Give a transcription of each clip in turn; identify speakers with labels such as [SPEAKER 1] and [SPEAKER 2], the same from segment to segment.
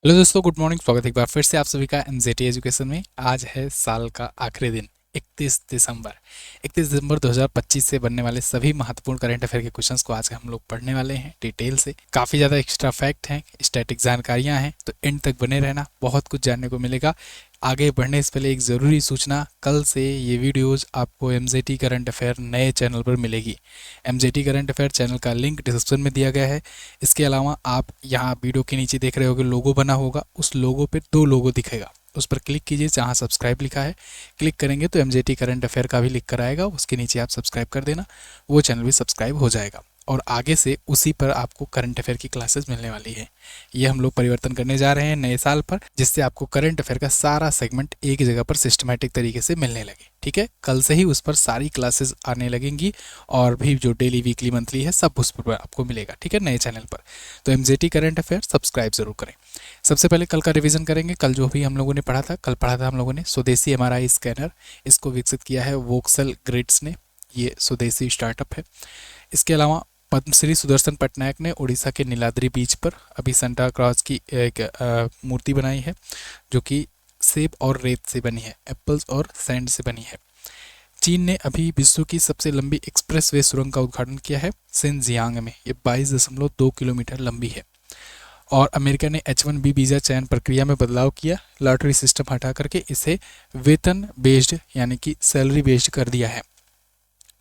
[SPEAKER 1] Hello दोस्तों, good morning. स्वागत है एक बार फिर से आप सभी का एमजेटी एजुकेशन में। आज है साल का आखिरी दिन, 31 दिसंबर 2025 से बनने वाले सभी महत्वपूर्ण करंट अफेयर के क्वेश्चंस को आज हम लोग पढ़ने वाले हैं डिटेल से। काफ़ी ज़्यादा एक्स्ट्रा फैक्ट हैं, स्टैटिक जानकारियां हैं, तो एंड तक बने रहना, बहुत कुछ जानने को मिलेगा। आगे बढ़ने से पहले एक ज़रूरी सूचना, कल से ये वीडियोज़ आपको एमजेटी करंट अफेयर नए चैनल पर मिलेगी। एमजेटी करंट अफेयर चैनल का लिंक डिस्क्रिप्शन में दिया गया है। इसके अलावा आप यहाँ वीडियो के नीचे देख रहे होगे लोगो बना होगा, उस लोगो पे 2 लोगो दिखेगा, उस पर क्लिक कीजिए जहाँ सब्सक्राइब लिखा है। क्लिक करेंगे तो एमजेटी करंट अफेयर का भी लिख कर आएगा, उसके नीचे आप सब्सक्राइब कर देना, वो चैनल भी सब्सक्राइब हो जाएगा और आगे से उसी पर आपको करंट अफेयर की क्लासेस मिलने वाली है। ये हम लोग परिवर्तन करने जा रहे हैं नए साल पर, जिससे आपको करंट अफेयर का सारा सेगमेंट एक ही जगह पर सिस्टमैटिक तरीके से मिलने लगे। ठीक है, कल से ही उस पर सारी क्लासेस आने लगेंगी और भी जो डेली वीकली मंथली है सब उस पर आपको मिलेगा। ठीक है, नए चैनल पर। तो एमजेटी करंट अफेयर सब्सक्राइब जरूर करें। सबसे पहले कल का रिवीजन करेंगे। कल जो भी हम लोगों ने पढ़ा था, कल पढ़ा था हम लोगों ने स्वदेशी एमआरआई स्कैनर। इसको विकसित किया है वोक्सल ग्रिड्स ने, ये स्वदेशी स्टार्टअप है। इसके अलावा पद्मश्री सुदर्शन पटनायक ने उड़ीसा के नीलाद्री बीच पर अभी सेंटा क्रॉस की एक मूर्ति बनाई है, जो कि सेब और रेत से बनी है, एप्पल्स और सैंड से बनी है। चीन ने अभी विश्व की सबसे लंबी एक्सप्रेसवे सुरंग का उद्घाटन किया है सिनजियांग में, ये 22.2 किलोमीटर लंबी है। और अमेरिका ने H1B वीज़ा चयन प्रक्रिया में बदलाव किया, लॉटरी सिस्टम हटा करके इसे वेतन बेस्ड यानी कि सैलरी बेस्ड कर दिया है।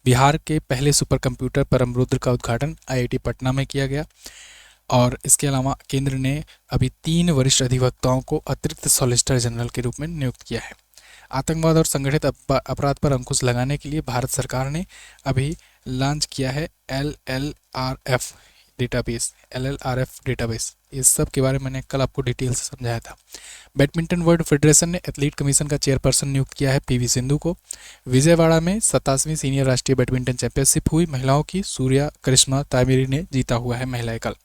[SPEAKER 1] बिहार के पहले सुपर कंप्यूटर परमरुद्र का उद्घाटन IIT पटना में किया गया। और इसके अलावा केंद्र ने अभी 3 वरिष्ठ अधिवक्ताओं को अतिरिक्त सॉलिसिटर जनरल के रूप में नियुक्त किया है। आतंकवाद और संगठित अपराध पर अंकुश लगाने के लिए भारत सरकार ने अभी लॉन्च किया है LLRF डेटाबेस। इस सब के बारे में मैंने कल आपको डिटेल से समझाया था। बैडमिंटन वर्ल्ड फेडरेशन ने एथलीट कमीशन का चेयरपर्सन नियुक्त किया है PV सिंधु को। विजयवाड़ा में 27वीं सीनियर राष्ट्रीय बैडमिंटन चैंपियनशिप हुई महिलाओं की, सूर्या करिश्मा तामिरी ने जीता हुआ है महिला एकल।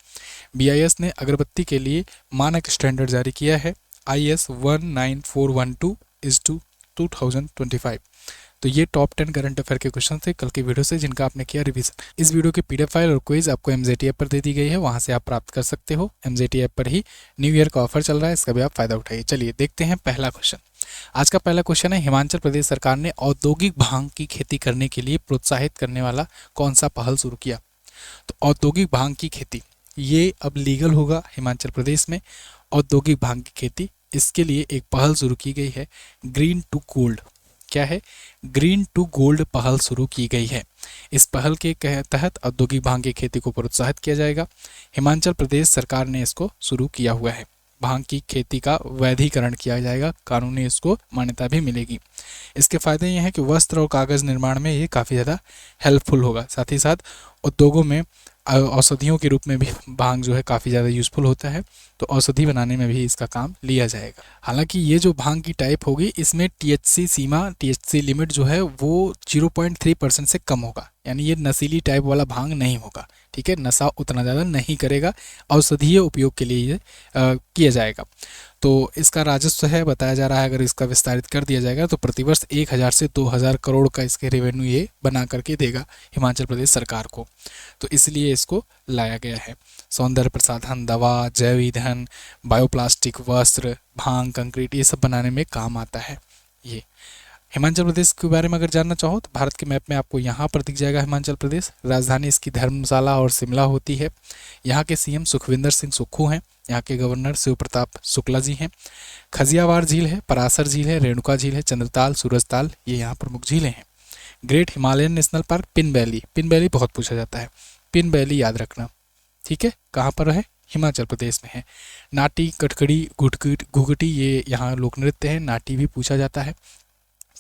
[SPEAKER 1] BIS ने अगरबत्ती के लिए मानक स्टैंडर्ड जारी किया है, IS 19412/2025। तो ये टॉप 10 करंट अफेयर के क्वेश्चन थे कल की वीडियो से, जिनका आपने किया रिवीजन। इस वीडियो की PDF फाइल और क्विज आपको एमजेटी ऐप पर दे दी गई है, वहां से आप प्राप्त कर सकते हो। एमजेटी ऐप पर ही न्यू ईयर का ऑफर चल रहा है, इसका भी आप फायदा उठाइए। चलिए देखते हैं पहला क्वेश्चन। आज का पहला क्वेश्चन है, हिमाचल प्रदेश सरकार ने औद्योगिक भांग की खेती करने के लिए प्रोत्साहित करने वाला कौन सा पहल शुरू किया? तो औद्योगिक भांग की खेती ये अब लीगल होगा हिमाचल प्रदेश में। औद्योगिक भांग की खेती, इसके लिए एक पहल शुरू की गई है, ग्रीन टू गोल्ड। क्या है? ग्रीन टू गोल्ड पहल शुरू की गई है। इस पहल के तहत औद्योगिक भांग की खेती को प्रोत्साहित किया जाएगा। हिमाचल प्रदेश सरकार ने इसको शुरू किया हुआ है। भांग की खेती का वैधीकरण किया जाएगा, कानूनी इसको मान्यता भी मिलेगी। इसके फायदे ये हैं कि वस्त्र और कागज निर्माण में ये काफ़ी ज़्यादा हेल्पफुल होगा। साथ ही साथ उद्योगों में औषधियों के रूप में भी भांग जो है काफ़ी ज़्यादा यूज़फुल होता है, तो औषधि बनाने में भी इसका काम लिया जाएगा। हालांकि ये जो भांग की टाइप होगी, इसमें THC सीमा, THC लिमिट जो है वो 0.3% से कम होगा, यानी ये नशीली टाइप वाला भांग नहीं होगा। ठीक है, नशा उतना ज़्यादा नहीं करेगा, औषधीय उपयोग के लिए ये किया जाएगा। तो इसका राजस्व है, बताया जा रहा है अगर इसका विस्तारित कर दिया जाएगा तो प्रतिवर्ष 1000 से 2000 करोड़ का इसके रेवेन्यू ये बना करके देगा हिमाचल प्रदेश सरकार को। तो इसलिए इसको लाया गया है। सौंदर्य प्रसाधन, दवा, जैव ईंधन, बायोप्लास्टिक, वस्त्र, भांग, कंक्रीट, ये सब बनाने में काम आता है। ये हिमाचल प्रदेश के बारे में अगर जानना चाहो तो भारत के मैप में आपको यहाँ पर दिख जाएगा हिमाचल प्रदेश। राजधानी इसकी धर्मशाला और शिमला होती है। यहाँ के CM सुखविंदर सिंह सुक्खू हैं। यहाँ के गवर्नर शिव प्रताप शुक्ला जी हैं। खजियावार झील है, परासर झील है, रेणुका झील है, चंद्रताल, सूरजताल, ये यहाँ प्रमुख झीलें हैं। Great Himalayan national park pin valley, pin valley बहुत पूछा जाता है, पिन वैली याद रखना। ठीक है, कहाँ पर है? हिमाचल प्रदेश में है। नाटी, कटकड़ी, घुघटी, ये यहाँ लोक नृत्य है। नाटी भी पूछा जाता है।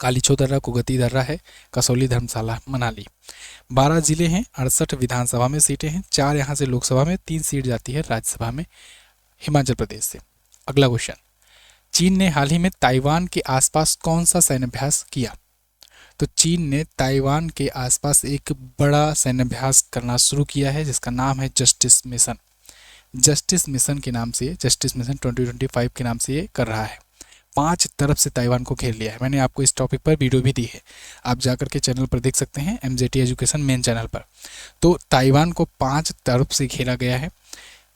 [SPEAKER 1] कालीछो दर्रा, कुगती दर्रा है। कसौली, धर्मशाला, मनाली। 12 जिले हैं, 68 विधानसभा में सीटें हैं, 4 यहाँ से लोकसभा में, 3 सीट जाती है राज्यसभा में हिमाचल प्रदेश से। अगला क्वेश्चन, चीन ने हाल ही में ताइवान के आसपास कौन सा सैन्याभ्यास किया? तो चीन ने ताइवान के आसपास एक बड़ा सैन्याभ्यास करना शुरू किया है, जिसका नाम है जस्टिस मिशन। जस्टिस मिशन के नाम से, जस्टिस मिशन 2025 के नाम से ये कर रहा है। 5 तरफ से ताइवान को घेर लिया है। मैंने आपको इस टॉपिक पर वीडियो भी दी है, आप जाकर के चैनल पर देख सकते हैं, एमजेटी एजुकेशन मेन चैनल पर। तो ताइवान को 5 तरफ से घेरा गया है।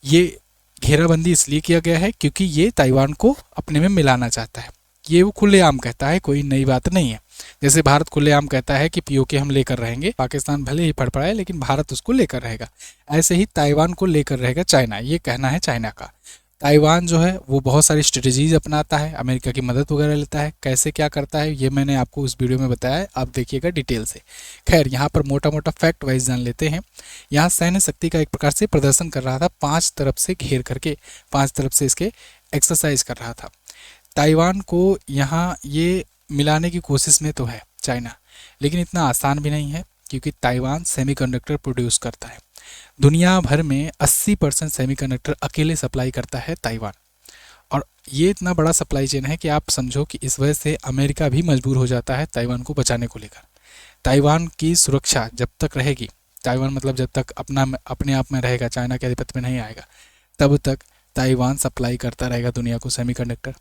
[SPEAKER 1] ये घेराबंदी इसलिए किया गया है क्योंकि ये ताइवान को अपने में मिलाना चाहता है। ये वो खुलेआम कहता है, कोई नई बात नहीं है। जैसे भारत खुलेआम कहता है कि पीओके हम लेकर रहेंगे, पाकिस्तान भले ही फड़फड़ाए लेकिन भारत उसको लेकर रहेगा। ऐसे ही ताइवान को लेकर रहेगा चाइना, ये कहना है चाइना का। ताइवान जो है वो बहुत सारी स्ट्रेटजीज अपनाता है, अमेरिका की मदद वगैरह लेता है। कैसे क्या करता है ये मैंने आपको उस वीडियो में बताया है, आप देखिएगा डिटेल से। खैर यहाँ पर मोटा मोटा फैक्ट वाइज जान लेते हैं। यहाँ सैन्य शक्ति का एक प्रकार से प्रदर्शन कर रहा था, 5 तरफ से घेर करके 5 तरफ से इसके एक्सरसाइज कर रहा था। ताइवान को यहाँ ये मिलाने की कोशिश में तो है चाइना, लेकिन इतना आसान भी नहीं है क्योंकि ताइवान सेमीकंडक्टर प्रोड्यूस करता है। दुनिया भर में 80% सेमीकंडक्टर अकेले सप्लाई करता है ताइवान। और ये इतना बड़ा सप्लाई चेन है कि आप समझो कि इस वजह से अमेरिका भी मजबूर हो जाता है ताइवान को बचाने को लेकर। ताइवान की सुरक्षा जब तक रहेगी, ताइवान मतलब जब तक अपने आप में रहेगा, चाइना के आधिपत्य में नहीं आएगा, तब तक ताइवान सप्लाई करता रहेगा दुनिया को सेमीकंडक्टर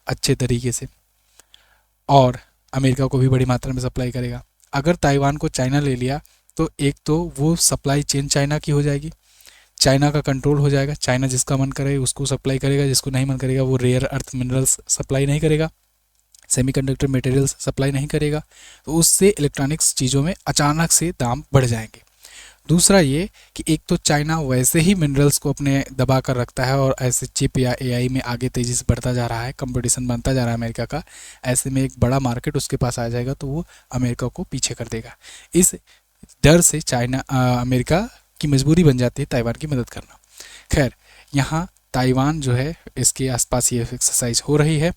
[SPEAKER 1] अच्छे तरीके से, और अमेरिका को भी बड़ी मात्रा में सप्लाई करेगा। अगर ताइवान को चाइना ले लिया तो एक तो वो सप्लाई चेन चाइना की हो जाएगी, चाइना का कंट्रोल हो जाएगा। चाइना जिसका मन करे उसको सप्लाई करेगा, जिसको नहीं मन करेगा वो रेयर अर्थ मिनरल्स सप्लाई नहीं करेगा, सेमीकंडक्टर मटेरियल्स सप्लाई नहीं करेगा। तो उससे इलेक्ट्रॉनिक्स चीज़ों में अचानक से दाम बढ़ जाएंगे। दूसरा ये कि एक तो चाइना वैसे ही मिनरल्स को अपने दबा कर रखता है और ऐसे चिप या एआई में आगे तेज़ी से बढ़ता जा रहा है, कंपटीशन बनता जा रहा है अमेरिका का। ऐसे में एक बड़ा मार्केट उसके पास आ जाएगा तो वो अमेरिका को पीछे कर देगा। इस डर से अमेरिका की मजबूरी बन जाती है ताइवान की मदद करना। खैर यहाँ ताइवान जो है इसके आसपास ये एक्सरसाइज हो रही है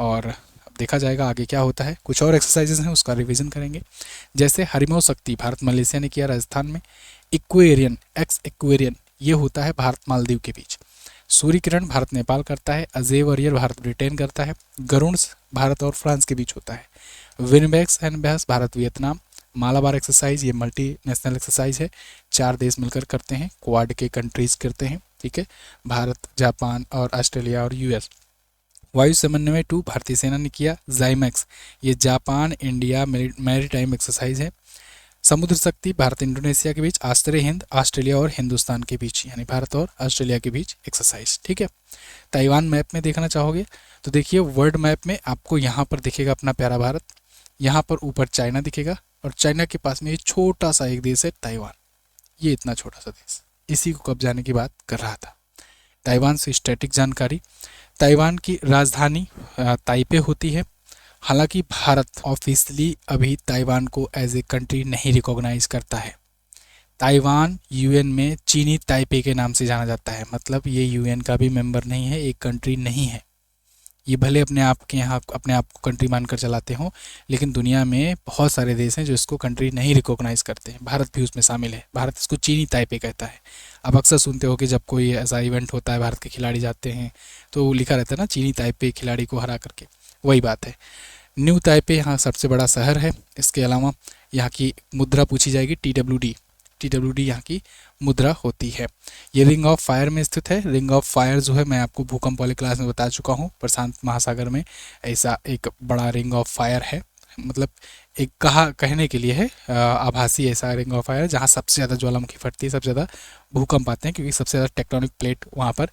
[SPEAKER 1] और देखा जाएगा आगे क्या होता है। कुछ और एक्सरसाइजेस हैं उसका रिवीजन करेंगे, जैसे हरिमो शक्ति भारत मलेशिया ने किया राजस्थान में। इक्वेरियन एक्वेरियन ये होता है भारत मालदीव के बीच। सूर्य किरण भारत नेपाल करता है। अजय वरियर भारत ब्रिटेन करता है। गरुण भारत और फ्रांस के बीच होता है। विनबैक्स एंड बहस भारत वियतनाम। मालाबार एक्सरसाइज ये मल्टी नेशनल एक्सरसाइज है, 4 देश मिलकर करते हैं, क्वाड के कंट्रीज करते हैं, ठीक है, भारत, जापान और ऑस्ट्रेलिया और यूएस। वायु समन्वय 2 भारतीय सेना ने किया। जाइमैक्स ये जापान इंडिया मैरीटाइम एक्सरसाइज है। समुद्र शक्ति भारत इंडोनेशिया के बीच। आश्रय हिंद ऑस्ट्रेलिया और हिंदुस्तान के बीच, यानी भारत और ऑस्ट्रेलिया के बीच एक्सरसाइज, ठीक है। ताइवान मैप में देखना चाहोगे तो देखिए वर्ल्ड मैप में आपको यहाँ पर दिखेगा अपना प्यारा भारत, यहाँ पर ऊपर चाइना दिखेगा और चाइना के पास में ये छोटा सा एक देश है ताइवान। ये इतना छोटा सा देश इसी को कब जाने की बात कर रहा था। ताइवान से स्टैटिक जानकारी। ताइवान की राजधानी ताइपे होती है। हालांकि भारत ऑफिशियली अभी ताइवान को एज ए कंट्री नहीं रिकॉग्नाइज करता है। ताइवान यूएन में चीनी ताइपे के नाम से जाना जाता है, मतलब ये यूएन का भी मेंबर नहीं है, एक कंट्री नहीं है। ये भले अपने आप के यहाँ अपने आप को कंट्री मानकर चलाते हों, लेकिन दुनिया में बहुत सारे देश हैं जो इसको कंट्री नहीं रिकॉग्नाइज करते हैं। भारत भी उसमें शामिल है। भारत इसको चीनी ताइपे कहता है। आप अक्सर सुनते हो कि जब कोई ऐसा इवेंट होता है, भारत के खिलाड़ी जाते हैं तो लिखा रहता है ना चीनी ताइपे खिलाड़ी को हरा करके, वही बात है। न्यू ताइपे यहाँ सबसे बड़ा शहर है। इसके अलावा यहाँ की मुद्रा पूछी जाएगी TWD यहाँ की मुद्रा होती है। ये रिंग ऑफ फायर में स्थित है। रिंग ऑफ फायर जो है मैं आपको भूकंप वाले क्लास में बता चुका हूँ। प्रशांत महासागर में ऐसा एक बड़ा रिंग ऑफ फायर है, मतलब एक कहने के लिए है आभासी ऐसा रिंग ऑफ फायर जहाँ सबसे ज़्यादा ज्वालामुखी फटती है, सबसे ज़्यादा भूकंप आते हैं क्योंकि सबसे ज़्यादा टेक्टोनिक प्लेट वहाँ पर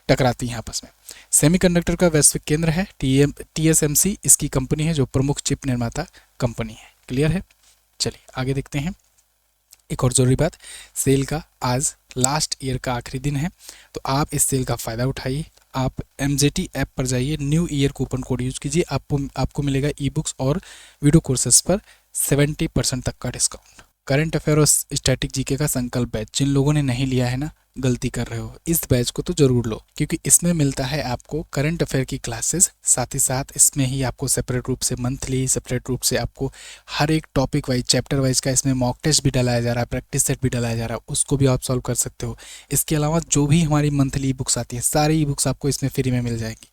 [SPEAKER 1] टकराती है आपस में। सेमीकंडक्टर का वैश्विक केंद्र है TSMC इसकी कंपनी है जो प्रमुख चिप निर्माता कंपनी है। क्लियर है। चलिए आगे देखते हैं। एक और ज़रूरी बात, सेल का आज लास्ट ईयर का आखिरी दिन है, तो आप इस सेल का फ़ायदा उठाइए। आप MZT ऐप पर जाइए, new year coupon code use कीजिए, आपको मिलेगा ई बुक्स और वीडियो कोर्सेज पर 70% तक का डिस्काउंट। करंट अफेयर और स्टैटिक जीके का संकल्प बैच जिन लोगों ने नहीं लिया है ना, गलती कर रहे हो, इस बैच को तो ज़रूर लो क्योंकि इसमें मिलता है आपको करंट अफेयर की क्लासेस, साथ ही साथ इसमें ही आपको सेपरेट रूप से मंथली, सेपरेट रूप से आपको हर एक टॉपिक वाइज, चैप्टर वाइज का इसमें मॉक टेस्ट भी डलाया जा रहा है, प्रैक्टिस सेट भी डलाया जा रहा है, उसको भी आप सॉल्व कर सकते हो। इसके अलावा जो भी हमारी मंथली ई बुक्स आती हैं, सारी ई बुक्स आपको इसमें फ्री में मिल जाएंगी।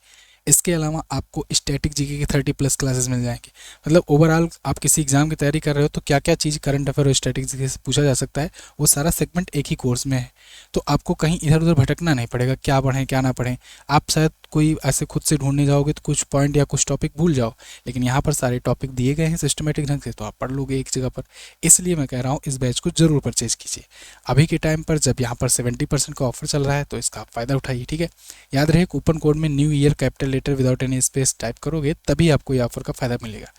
[SPEAKER 1] इसके अलावा आपको स्टैटिक जीके की 30+ क्लासेस मिल जाएंगी। मतलब ओवरऑल आप किसी एग्जाम की तैयारी कर रहे हो तो क्या क्या चीज़ करंट अफेयर और स्टैटिक जीके से पूछा जा सकता है, वो सारा सेगमेंट एक ही कोर्स में है। तो आपको कहीं इधर उधर भटकना नहीं पड़ेगा, क्या पढ़ें क्या ना पढ़ें। आप शायद कोई ऐसे खुद से ढूंढने जाओगे तो कुछ पॉइंट या कुछ टॉपिक भूल जाओ, लेकिन यहाँ पर सारे टॉपिक दिए गए हैं सिस्टमेटिक ढंग से, तो आप पढ़ लोगे एक जगह पर। इसलिए मैं कह रहा हूँ इस बैच को जरूर परचेज कीजिए अभी के टाइम पर, जब यहाँ पर 70% का ऑफर चल रहा है, तो इसका आप फायदा उठाइए। ठीक है, याद रहे कूपन कोड में new year capital letter without any space type करोगे तभी आपको ये ऑफर का फायदा मिलेगा।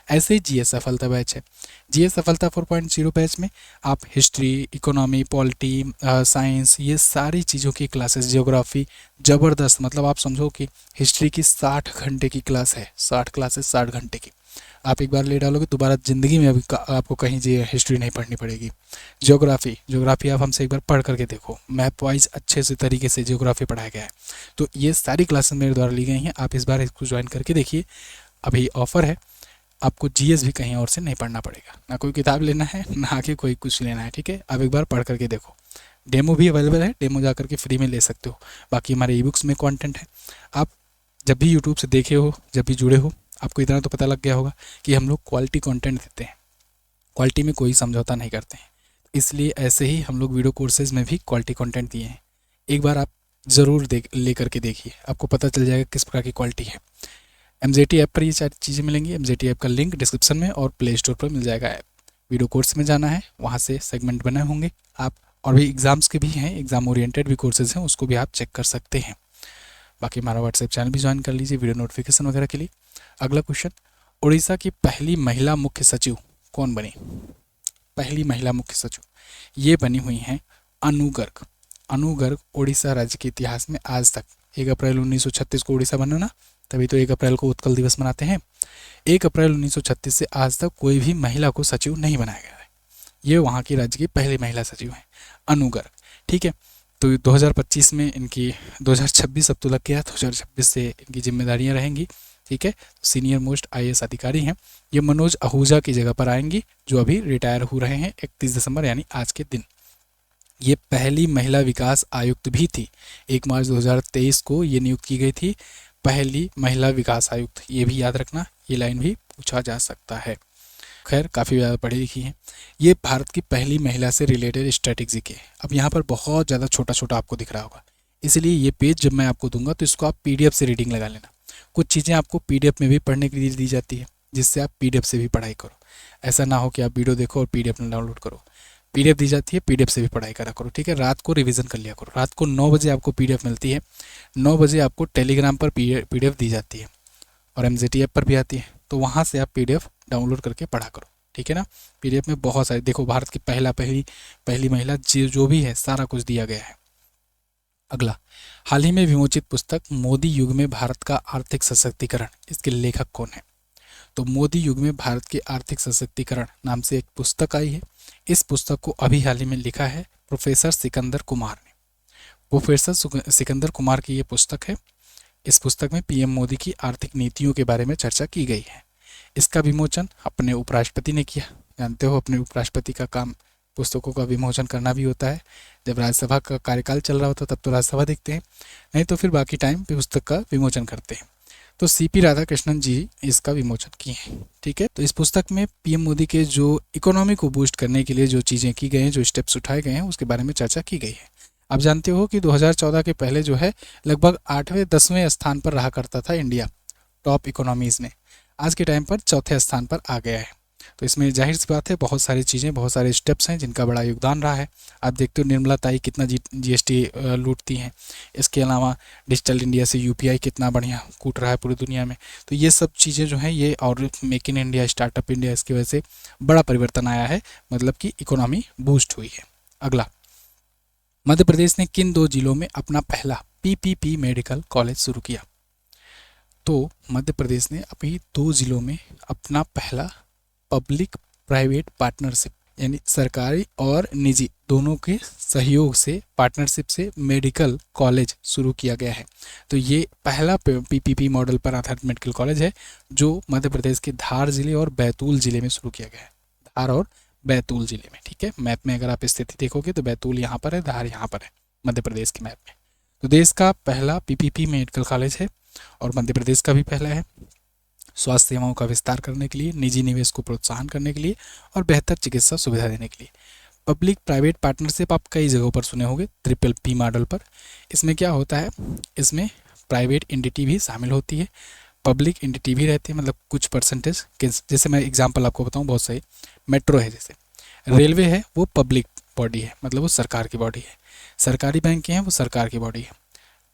[SPEAKER 1] ऐसे ही जीएस सफलता बैच है। जीएस सफलता 4.0 बैच में आप हिस्ट्री, इकोनॉमी, पॉलिटी, साइंस, ये सारी चीज़ों की क्लासेस, जियोग्राफी, ज़बरदस्त, मतलब आप समझो कि हिस्ट्री की 60 घंटे की क्लास है, 60 क्लासेस 60 घंटे की। आप एक बार ले डालोगे दोबारा ज़िंदगी में अभी आपको कहीं जी हिस्ट्री नहीं पढ़नी पड़ेगी। ज्योग्राफी आप हमसे एक बार पढ़ करके देखो, मैप वाइज अच्छे से तरीके से ज्योग्राफी पढ़ाया गया है। तो ये सारी क्लासेस मेरे द्वारा ली गई हैं, आप इस बार इसको ज्वाइन करके देखिए, अभी ऑफर है। आपको जीएस भी कहीं और से नहीं पढ़ना पड़ेगा, ना कोई किताब लेना है, ना आके कोई कुछ लेना है। ठीक है, आप एक बार पढ़ करके देखो। डेमो भी अवेलेबल है, डेमो जा करके फ्री में ले सकते हो। बाकी हमारे ई बुक्स में कंटेंट है। आप जब भी यूट्यूब से देखे हो, जब भी जुड़े हो, आपको इतना तो पता लग गया होगा कि हम लोग क्वालिटी कंटेंट देते हैं, क्वालिटी में कोई समझौता नहीं करते हैं। इसलिए ऐसे ही हम लोग वीडियो कोर्सेज में भी क्वालिटी कंटेंट दिए हैं। एक बार आप ज़रूर ले करके देखिए, आपको पता चल जाएगा किस प्रकार की क्वालिटी है। MZT ऐप पर ये सारी चीज़ें मिलेंगी। MZT ऐप का लिंक डिस्क्रिप्शन में और प्ले स्टोर पर मिल जाएगा ऐप। वीडियो कोर्स में जाना है, वहाँ से सेगमेंट बने होंगे आप, और भी एग्ज़ाम्स के भी हैं, एग्ज़ाम ओरिएंटेड भी कोर्सेज हैं, उसको भी आप चेक कर सकते हैं। बाकी हमारा व्हाट्सएप चैनल भी ज्वाइन कर लीजिए वीडियो नोटिफिकेशन वगैरह के लिए। अगला क्वेश्चन, उड़ीसा की पहली महिला मुख्य सचिव कौन बनी? पहली महिला मुख्य सचिव ये बनी हुई हैं अनु गर्ग। अनु गर्ग उड़ीसा राज्य के इतिहास में आज तक 1 अप्रैल 1936 को उड़ीसा बना ना, तभी तो 1 अप्रैल को उत्कल दिवस मनाते हैं। 1 अप्रैल 1936 से आज तक कोई भी महिला को सचिव नहीं बनाया गया है। ये वहाँ की राज्य की पहली महिला सचिव हैं अनु गर्ग। ठीक है, तो 2025 में इनकी 2026 अब तो लग गया, 2026 से इनकी जिम्मेदारियां रहेंगी। ठीक है, सीनियर मोस्ट IAS अधिकारी हैं। ये मनोज आहूजा की जगह पर आएंगी, जो अभी रिटायर हो रहे हैं 31 दिसंबर यानी आज के दिन। ये पहली महिला विकास आयुक्त भी थी। 1 मार्च 2023 को ये नियुक्त की गई थी, पहली महिला विकास आयुक्त। ये भी याद रखना, ये लाइन भी पूछा जा सकता है। खैर काफ़ी ज़्यादा पढ़ी लिखी हैं। ये भारत की पहली महिला से रिलेटेड स्ट्रैटेजी के। अब यहाँ पर बहुत ज़्यादा छोटा छोटा आपको दिख रहा होगा, इसलिए ये पेज जब मैं आपको दूंगा तो इसको आप PDF से रीडिंग लगा लेना। कुछ चीज़ें आपको PDF में भी पढ़ने के लिए दी जाती है, जिससे आप PDF से भी पढ़ाई करो। ऐसा ना हो कि आप वीडियो देखो और PDF में डाउनलोड करो। PDF दी जाती है, PDF से भी पढ़ाई करा करो। ठीक है, रात को रिवीजन कर लिया करो। रात को 9 बजे आपको PDF मिलती है, 9 बजे आपको टेलीग्राम पर PDF दी जाती है, और MZT ऐप पर भी आती है, तो वहाँ से आप PDF डाउनलोड करके पढ़ा करो। ठीक है ना, PDF में बहुत सारे, देखो भारत की पहली महिला जो भी है सारा कुछ दिया गया है। अगला, हाल ही में विमोचित पुस्तक मोदी युग में भारत का आर्थिक सशक्तिकरण, इसके लेखक कौन है? तो मोदी युग में भारत के आर्थिक सशक्तिकरण नाम से एक पुस्तक आई है। इस पुस्तक को अभी हाल ही में लिखा है प्रोफेसर सिकंदर कुमार ने। प्रोफेसर सिकंदर कुमार की ये पुस्तक है। इस पुस्तक में PM मोदी की आर्थिक नीतियों के बारे में चर्चा की गई है। इसका विमोचन अपने उपराष्ट्रपति ने किया। जानते हो अपने उपराष्ट्रपति का काम पुस्तकों का विमोचन करना भी होता है। जब राज्यसभा का कार्यकाल चल रहा होता है तब तो राज्यसभा देखते हैं, नहीं तो फिर बाकी टाइम पे पुस्तक का विमोचन करते हैं। तो CP राधाकृष्णन जी इसका विमोचन किए हैं। ठीक है, तो इस पुस्तक में PM मोदी के जो इकोनॉमी को बूस्ट करने के लिए जो चीज़ें की गई हैं, जो स्टेप्स उठाए गए हैं, उसके बारे में चर्चा की गई है। आप जानते हो कि 2014 के पहले जो है लगभग 8वें-10वें स्थान पर रहा करता था इंडिया टॉप इकोनॉमीज़ में। आज के टाइम पर 4थे स्थान पर आ गया है। तो इसमें जाहिर सी बात है बहुत सारी चीज़ें, बहुत सारे स्टेप्स हैं जिनका बड़ा योगदान रहा है। आप देखते हो निर्मला ताई कितना GST लूटती हैं। इसके अलावा डिजिटल इंडिया से UPI कितना बढ़िया कूट रहा है पूरी दुनिया में। तो ये सब चीज़ें जो हैं ये, और make in India, startup India, इसकी वजह से बड़ा परिवर्तन आया है, मतलब कि इकोनॉमी बूस्ट हुई है। अगला, मध्य प्रदेश ने किन 2 जिलों में अपना पहला PPP मेडिकल कॉलेज शुरू किया? तो मध्य प्रदेश ने अभी 2 जिलों में अपना पहला पब्लिक प्राइवेट पार्टनरशिप, यानी सरकारी और निजी दोनों के सहयोग से, पार्टनरशिप से मेडिकल कॉलेज शुरू किया गया है। तो ये पहला PPP मॉडल पर आधारित मेडिकल कॉलेज है जो मध्य प्रदेश के धार जिले और बैतूल जिले में शुरू किया गया है। धार और बैतूल जिले में। ठीक है, मैप में अगर आप स्थिति देखोगे तो बैतूल यहाँ पर है, धार यहाँ पर है मध्य प्रदेश के मैप में। तो देश का पहला PPP मेडिकल कॉलेज है और मध्य प्रदेश का भी पहला है। स्वास्थ्य सेवाओं का विस्तार करने के लिए, निजी निवेश को प्रोत्साहन करने के लिए और बेहतर चिकित्सा सुविधा देने के लिए। पब्लिक प्राइवेट पार्टनरशिप आप कई जगहों पर सुने होंगे, PPP मॉडल पर। इसमें क्या होता है, इसमें प्राइवेट एंटिटी भी शामिल होती है, पब्लिक एंटिटी भी रहती है, मतलब कुछ परसेंटेज। जैसे मैं एग्जांपल आपको बताऊं बहुत सही, मेट्रो है, जैसे रेलवे है वो पब्लिक बॉडी है, मतलब वो सरकार की बॉडी है। सरकारी बैंक हैं वो सरकार की बॉडी है।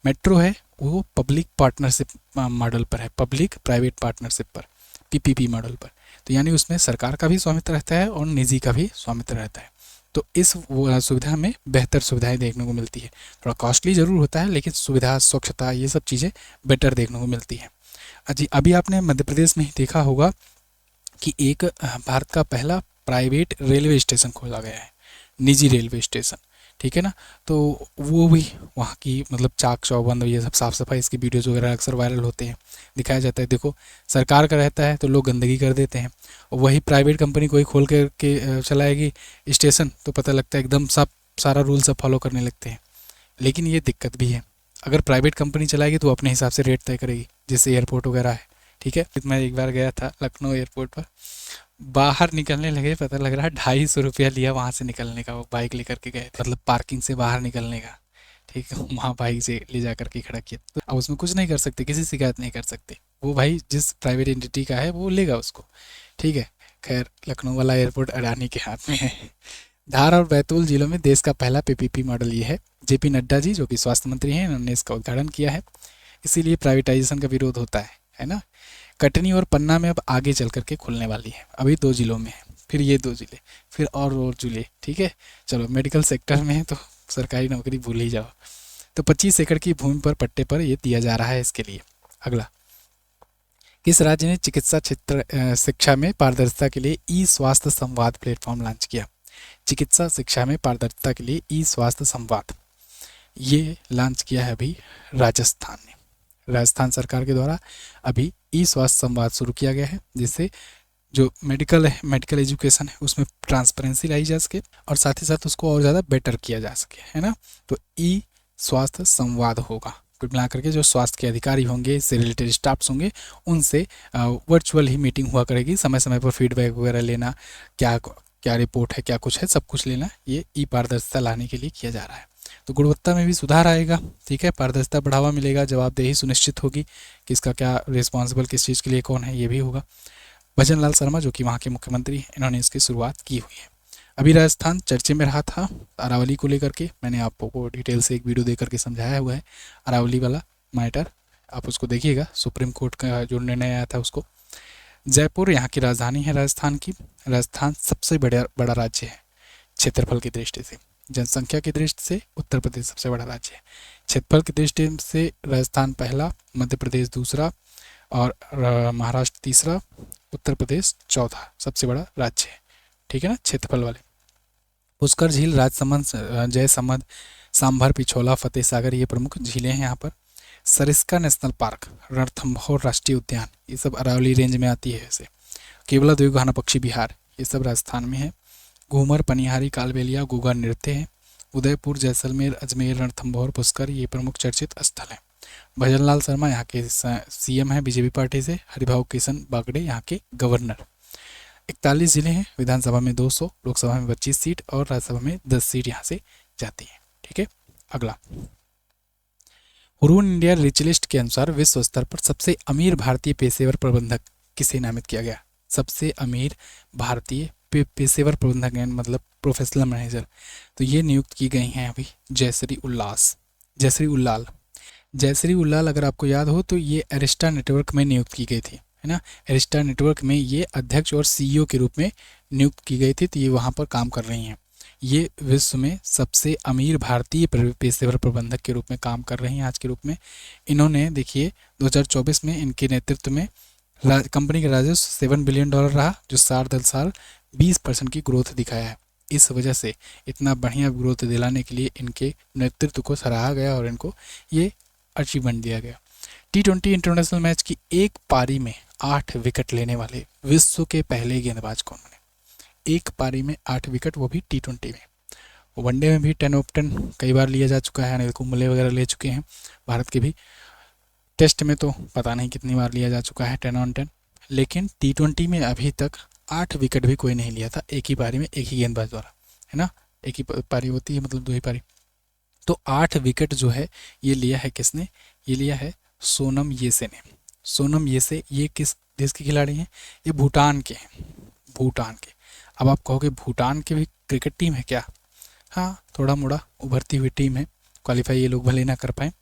[SPEAKER 1] मेट्रो है वो पब्लिक पार्टनरशिप मॉडल पर है, पब्लिक प्राइवेट पार्टनरशिप पर, पीपीपी मॉडल पर। तो यानी उसमें सरकार का भी स्वामित्व रहता है और निजी का भी स्वामित्व रहता है। तो इस सुविधा में बेहतर सुविधाएं देखने को मिलती है। थोड़ा कॉस्टली ज़रूर होता है, लेकिन सुविधा, स्वच्छता, ये सब चीज़ें बेटर देखने को मिलती हैं। जी, अभी आपने मध्य प्रदेश में ही देखा होगा कि एक भारत का पहला प्राइवेट रेलवे स्टेशन खोला गया है, निजी रेलवे स्टेशन, ठीक है ना। तो वो भी वहाँ की मतलब चाक चौबंद, ये सब साफ़ सफाई, इसकी वीडियोज़ वगैरह अक्सर वायरल होते हैं, दिखाया जाता है। देखो सरकार का रहता है तो लोग गंदगी कर देते हैं, और वही प्राइवेट कंपनी कोई खोल के चलाएगी स्टेशन तो पता लगता है एकदम सब सारा रूल सब फॉलो करने लगते हैं। लेकिन ये दिक्कत भी है, अगर प्राइवेट कंपनी चलाएगी तो अपने हिसाब से रेट तय करेगी, जैसे एयरपोर्ट वगैरह है, ठीक है। मैं एक बार गया था लखनऊ एयरपोर्ट पर, बाहर निकलने लगे, पता लग रहा है 250 लिया वहाँ से निकलने का। वो बाइक लेकर के गए थे, मतलब पार्किंग से बाहर निकलने का, ठीक है। वहाँ बाइक से ले जा करके खड़ा किया, तो अब उसमें कुछ नहीं कर सकते, किसी शिकायत नहीं कर सकते। वो भाई जिस प्राइवेट एंटिटी का है वो लेगा उसको, ठीक है। खैर, लखनऊ वाला एयरपोर्ट अडानी के हाथ में है। धार और बैतूल जिलों में देश का पहला पीपीपी मॉडल ये है। जेपी नड्डा जी जो कि स्वास्थ्य मंत्री हैं, इन्होंने इसका उद्घाटन किया है। इसीलिए प्राइवेटाइजेशन का विरोध होता है ना। कटनी और पन्ना में अब आगे चल करके खुलने वाली है, अभी 2 जिलों में है, फिर ये 2 जिले, फिर और जिले, ठीक है। चलो, मेडिकल सेक्टर में है तो सरकारी नौकरी भूल ही जाओ। तो 25 एकड़ की भूमि पर पट्टे पर ये दिया जा रहा है इसके लिए। अगला, किस राज्य ने चिकित्सा क्षेत्र शिक्षा में पारदर्शिता के लिए ई स्वास्थ्य संवाद प्लेटफॉर्म लॉन्च किया? चिकित्सा शिक्षा में पारदर्शिता के लिए ई स्वास्थ्य संवाद ये लॉन्च किया है अभी राजस्थान ने। राजस्थान सरकार के द्वारा अभी ई स्वास्थ्य संवाद शुरू किया गया है, जिससे जो मेडिकल एजुकेशन है उसमें ट्रांसपेरेंसी लाई जा सके और साथ ही साथ उसको और ज़्यादा बेटर किया जा सके, है ना। तो ई स्वास्थ्य संवाद होगा, कुल मिला करके जो स्वास्थ्य के अधिकारी होंगे, इससे रिलेटेड स्टाफ्स होंगे, उनसे वर्चुअल ही मीटिंग हुआ करेगी, समय समय पर फीडबैक वगैरह लेना, क्या क्या रिपोर्ट है, क्या कुछ है, सब कुछ लेना, ये ई पारदर्शिता लाने के लिए किया जा रहा है। तो गुणवत्ता में भी सुधार आएगा, ठीक है। पारदर्शिता बढ़ावा मिलेगा, जवाबदेही सुनिश्चित होगी कि इसका क्या रिस्पॉन्सिबल, किस चीज़ के लिए कौन है, ये भी होगा। भजन लाल शर्मा जो कि वहाँ के मुख्यमंत्री हैं, इन्होंने इसकी शुरुआत की हुई है। अभी राजस्थान चर्चे में रहा था अरावली को लेकर के, मैंने आपको डिटेल से एक वीडियो दे करके समझाया हुआ है अरावली वाला मैटर, आप उसको देखिएगा, सुप्रीम कोर्ट का जो निर्णय आया था उसको। जयपुर यहाँ की राजधानी है राजस्थान की। राजस्थान सबसे बड़ा राज्य है क्षेत्रफल की दृष्टि से, जनसंख्या की दृष्टि से उत्तर प्रदेश सबसे बड़ा राज्य है। क्षेत्रफल की दृष्टि से राजस्थान पहला, मध्य प्रदेश दूसरा और महाराष्ट्र तीसरा, उत्तर प्रदेश चौथा सबसे बड़ा राज्य है, ठीक है ना, क्षेत्रफल वाले। पुष्कर झील, राजसमंद, जयसमंद, सांभर, पिछोला, फतेह सागर, ये प्रमुख झीलें हैं यहाँ पर। सरिस्का नेशनल पार्क, रणथंभौर राष्ट्रीय उद्यान, ये सब अरावली रेंज में आती है। ऐसे केवला द्वीप, घाना पक्षी विहार, ये सब राजस्थान में है। घूमर, पनिहारी, कालबेलिया, गुगा नृत्य है। उदयपुर, जैसलमेर, अजमेर, रणथंभौर, पुष्कर, ये प्रमुख चर्चित स्थल हैं। भजनलाल शर्मा यहाँ के सीएम हैं बीजेपी पार्टी से। हरिभाऊ किशन बागड़े यहाँ के गवर्नर। 41 जिले हैं, विधानसभा में 200, लोकसभा में 25 सीट और राज्यसभा में 10 सीट यहाँ से जाती है, ठीक है। अगला, हुरून इंडिया रिच लिस्ट के अनुसार विश्व स्तर पर सबसे अमीर भारतीय पेशेवर प्रबंधक किसे नामित किया गया? सबसे अमीर भारतीय पेशेवर प्रबंधक मतलब प्रोफेशनल मैनेजर, तो ये नियुक्त की गई हैं अभी जयश्री उल्लाल। जयश्री उल्लाल अगर आपको याद हो तो ये एरिस्टा नेटवर्क में नियुक्त की गई थी, है ना। एरिस्टा नेटवर्क में ये अध्यक्ष और सीईओ के रूप में नियुक्त की गई थी, तो ये वहाँ पर काम कर रही हैं। ये विश्व में सबसे अमीर भारतीय पेशेवर प्रबंधक के रूप में काम कर रही हैं आज के रूप में। इन्होंने देखिए 2024 में इनके नेतृत्व में कंपनी का राजस्व $7 बिलियन रहा, जो साल 20% की ग्रोथ दिखाया है। इस वजह से इतना बढ़िया ग्रोथ दिलाने के लिए इनके नेतृत्व को सराहा गया और इनको ये अचीवमेंट दिया गया। T20 इंटरनेशनल मैच की एक पारी में 8 विकेट लेने वाले विश्व के पहले गेंदबाज कौन बने? एक पारी में 8 विकेट, वो भी T20 में। वनडे में भी 10 ऑफ 10 कई बार लिया जा चुका है, अनिल कुंबले वगैरह ले चुके हैं भारत के भी। टेस्ट में तो पता नहीं कितनी बार लिया जा चुका है 10 ऑन 10, लेकिन T20 में अभी तक 8 विकेट भी कोई नहीं लिया था एक ही पारी में, एक ही गेंदबाज द्वारा, है ना। एक ही पारी होती है, मतलब 2 ही पारी। तो 8 विकेट जो है ये लिया है किसने? ये लिया है सोनम येसे ने। सोनम येसे ये किस देश के खिलाड़ी हैं? ये भूटान के हैं, भूटान के। अब आप कहोगे भूटान की भी क्रिकेट टीम है क्या? हाँ, थोड़ा मोड़ा उभरती हुई टीम है, क्वालिफाई ये लोग भले ना कर पाए।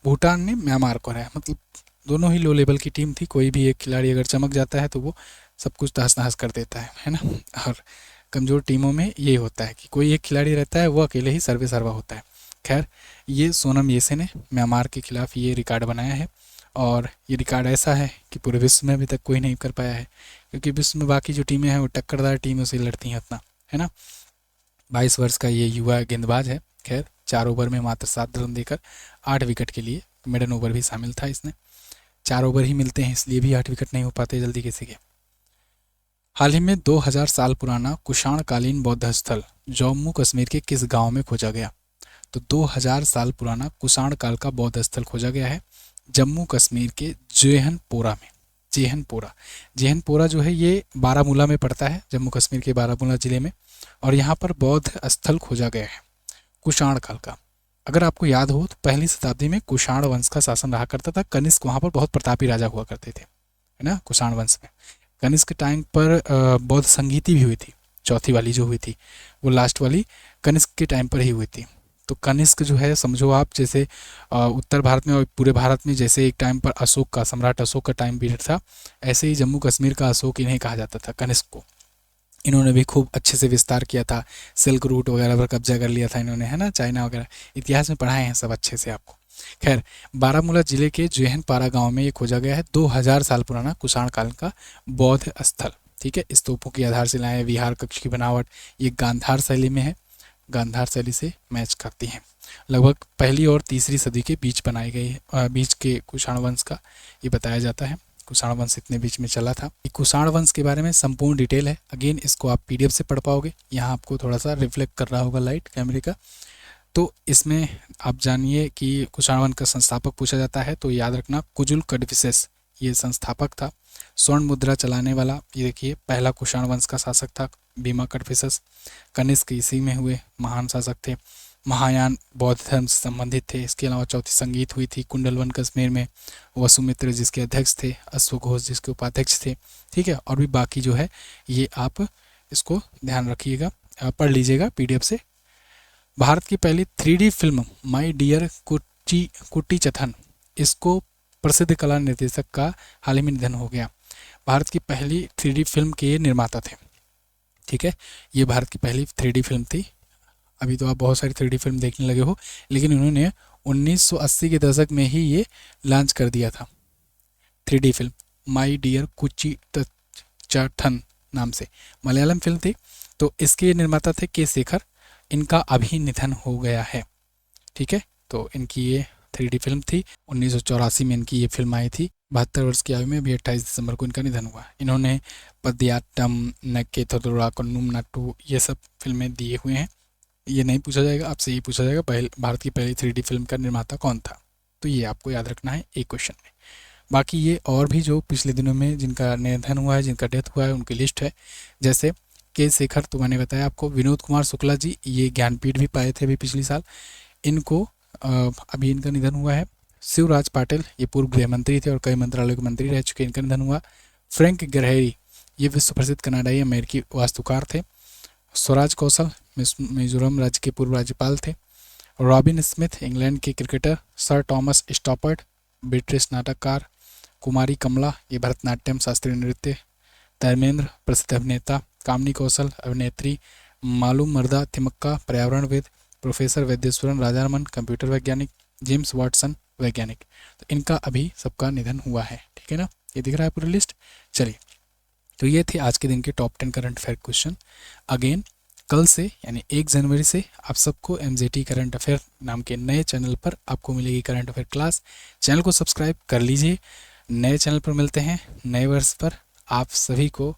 [SPEAKER 1] भूटान ने म्यांमार को हराया, मतलब दोनों ही लो लेवल की टीम थी। कोई भी एक खिलाड़ी अगर चमक जाता है तो वो सब कुछ तहस नहस कर देता है ना। और कमज़ोर टीमों में ये होता है कि कोई एक खिलाड़ी रहता है, वो अकेले ही सर्वे सर्वा होता है। खैर, ये सोनम येसे ने म्यांमार के खिलाफ ये रिकॉर्ड बनाया है, और ये रिकॉर्ड ऐसा है कि पूरे विश्व में अभी तक कोई नहीं कर पाया है, क्योंकि विश्व में बाकी जो टीमें हैं वो टक्करदार टीमों से लड़ती हैं उतना, है ना। 22 वर्ष का ये युवा गेंदबाज है। खैर, 4 ओवर में मात्र 7 रन देकर 8 विकेट के लिए, मिडन ओवर भी शामिल था इसने। 4 ओवर ही मिलते हैं, इसलिए भी 8 विकेट नहीं हो पाते जल्दी किसी के। हाल ही में 2000 साल पुराना कुषाणकालीन बौद्ध स्थल जम्मू कश्मीर के किस गांव में खोजा गया? तो 2000 साल पुराना कुषाण काल का बौद्ध स्थल खोजा गया है जम्मू कश्मीर के जेहनपोरा में। जेहनपोरा, जेहनपोरा जो है ये बारामूला में पड़ता है, जम्मू कश्मीर के बारामूला जिले में। और यहाँ पर बौद्ध स्थल खोजा गया है कुषाण काल का। अगर आपको याद हो तो पहली शताब्दी में कुषाण वंश का शासन रहा करता था। कनिष्क वहाँ पर बहुत प्रतापी राजा हुआ करते थे, है ना, कुषाण वंश में। कनिष्क के टाइम पर बौद्ध संगीति भी हुई थी, चौथी वाली जो हुई थी, वो लास्ट वाली कनिष्क के टाइम पर ही हुई थी। तो कनिष्क जो है, समझो आप जैसे उत्तर भारत में और पूरे भारत में जैसे एक टाइम पर अशोक का, सम्राट अशोक का टाइम पीरियड था, ऐसे ही जम्मू कश्मीर का अशोक इन्हें कहा जाता था, कनिष्क को। इन्होंने भी खूब अच्छे से विस्तार किया था, सिल्क रूट वगैरह पर कब्जा कर लिया था इन्होंने, है ना, चाइना वगैरह। इतिहास में पढ़ाए हैं सब अच्छे से आपको। खैर, बारामूला जिले के जेहनपारा गांव में ये खोजा गया है 2000 साल पुराना कुषाण काल का बौद्ध स्थल। ठीक है, स्तूपों की आधारशिलाएं, विहार कक्ष की बनावट ये गांधार शैली में है, गांधार शैली से मैच करती हैं। लगभग पहली और तीसरी सदी के बीच बनाई गई है, बीच के कुषाण वंश का ये बताया जाता है। कुषाण वंश इतने बीच में चला था। कुषाण वंश के बारे में संपूर्ण डिटेल है, अगेन इसको आप पीडीएफ से पढ़ पाओगे। यहाँ आपको थोड़ा सा रिफ्लेक्ट कर रहा होगा लाइट कैमरे का। तो इसमें आप जानिए कि कुषाण वंश का संस्थापक पूछा जाता है तो याद रखना कुजुल कड़फिसेस ये संस्थापक था। स्वर्ण मुद्रा चलाने वाला, ये देखिए, पहला कुषाण वंश का शासक था बीमा कड़फिसेस। कनिष्क इसी में हुए महान शासक थे। महायान बौद्ध धर्म से संबंधित थे। इसके अलावा चौथी संगीत हुई थी कुंडलवन कश्मीर में, वसुमित्र जिसके अध्यक्ष थे, अश्वघोष जिसके उपाध्यक्ष थे। ठीक है, और भी बाकी जो है ये आप इसको ध्यान रखिएगा, पढ़ लीजिएगा पीडीएफ से। भारत की पहली 3D फिल्म माई डियर कुट्टी चथन, इसको प्रसिद्ध कला निर्देशक का हाल ही में निधन हो गया। भारत की पहली 3D फिल्म के ये निर्माता थे। ठीक है, ये भारत की पहली 3D फिल्म थी। अभी तो आप बहुत सारी 3D फिल्म देखने लगे हो, लेकिन उन्होंने 1980 के दशक में ही ये लॉन्च कर दिया था 3D फिल्म माई डियर कुची चठन नाम से, मलयालम फिल्म थी। तो इसके निर्माता थे के शेखर, इनका अभी निधन हो गया है। ठीक है, तो इनकी ये 3D फिल्म थी, 1984 में इनकी ये फिल्म आई थी। 72 वर्ष की आयु में अभी 28 दिसंबर को इनका निधन हुआ। इन्होंने पदयाट्टम, नक्के थोडुरा, कन्नुम नाट्टू ये सब फिल्में दिए हुए हैं। ये नहीं पूछा जाएगा आपसे, ये पूछा जाएगा भारत की पहली 3D फिल्म का निर्माता कौन था, तो ये आपको याद रखना है एक क्वेश्चन में। बाकी ये और भी जो पिछले दिनों में जिनका निधन हुआ है, जिनका डेथ हुआ है, उनकी लिस्ट है। जैसे के शेखर, तो मैंने बताया आपको। विनोद कुमार शुक्ला जी, ये ज्ञानपीठ भी पाए थे अभी पिछले साल, इनको अभी इनका निधन हुआ है। शिवराज पाटिल, ये पूर्व गृह मंत्री थे और कई मंत्रालयों के मंत्री रह चुके, इनका निधन हुआ। फ्रैंक गरहेरी, ये विश्व प्रसिद्ध कनाडाई अमेरिकी वास्तुकार थे। स्वराज कौशल, मिजोरम राज्य के पूर्व राज्यपाल थे। रॉबिन स्मिथ, इंग्लैंड के क्रिकेटर। सर टॉमस स्टॉपर्ट, ब्रिटिश नाटककार। कुमारी कमला, ये भरतनाट्यम शास्त्रीय नृत्य। धर्मेंद्र, प्रसिद्ध अभिनेता। कामनी कौशल, अभिनेत्री। मालूम मर्दा तिमक्का, पर्यावरणविद। प्रोफेसर वैद्येश्वरन राजारमन, कंप्यूटर वैज्ञानिक। जेम्स वाटसन, वैज्ञानिक। तो इनका अभी सबका निधन हुआ है। ठीक है ना, ये दिख रहा है पूरी लिस्ट। चलिए, तो ये थे आज के दिन के top 10 current affair question. Again कल से यानी 1 जनवरी से आप सबको MZT करंट अफेयर नाम के नए चैनल पर आपको मिलेगी करंट अफेयर क्लास। चैनल को सब्सक्राइब कर लीजिए। नए चैनल पर मिलते हैं नए वर्ष पर। आप सभी को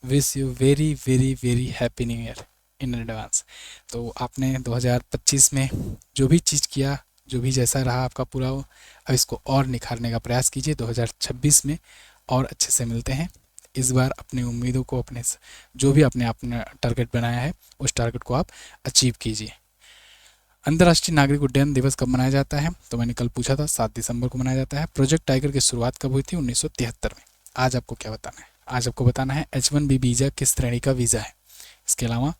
[SPEAKER 1] wish you very very very happy new year in advance. तो आपने 2025 में जो भी चीज़ किया, जो भी जैसा रहा आपका पूरा, अब इसको और निखारने का प्रयास कीजिए। 2026 में और अच्छे से मिलते हैं। इस बार अपनी उम्मीदों को, अपने जो भी अपने टारगेट बनाया है, उस टारगेट को आप अचीव कीजिए। अंतर्राष्ट्रीय नागरिक उड्डयन दिवस कब मनाया जाता है? तो मैंने कल पूछा था, 7 दिसंबर को मनाया जाता है। प्रोजेक्ट टाइगर की शुरुआत कब हुई थी? 1973 में। आज आपको क्या बताना है? आज आपको बताना है H1B वीज़ा किस श्रेणी का वीज़ा है। इसके अलावा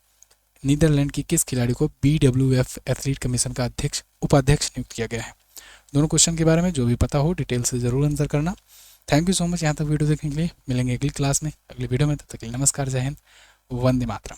[SPEAKER 1] नीदरलैंड की किस खिलाड़ी को BWF एथलीट कमीशन का उपाध्यक्ष नियुक्त किया गया है? दोनों क्वेश्चन के बारे में जो भी पता हो डिटेल से जरूर आंसर करना। थैंक यू सो मच यहाँ तक वीडियो देखने के लिए। मिलेंगे अगली क्लास में, अगली वीडियो में। तब तक के लिए नमस्कार, जय हिंद, वंदे मातरम।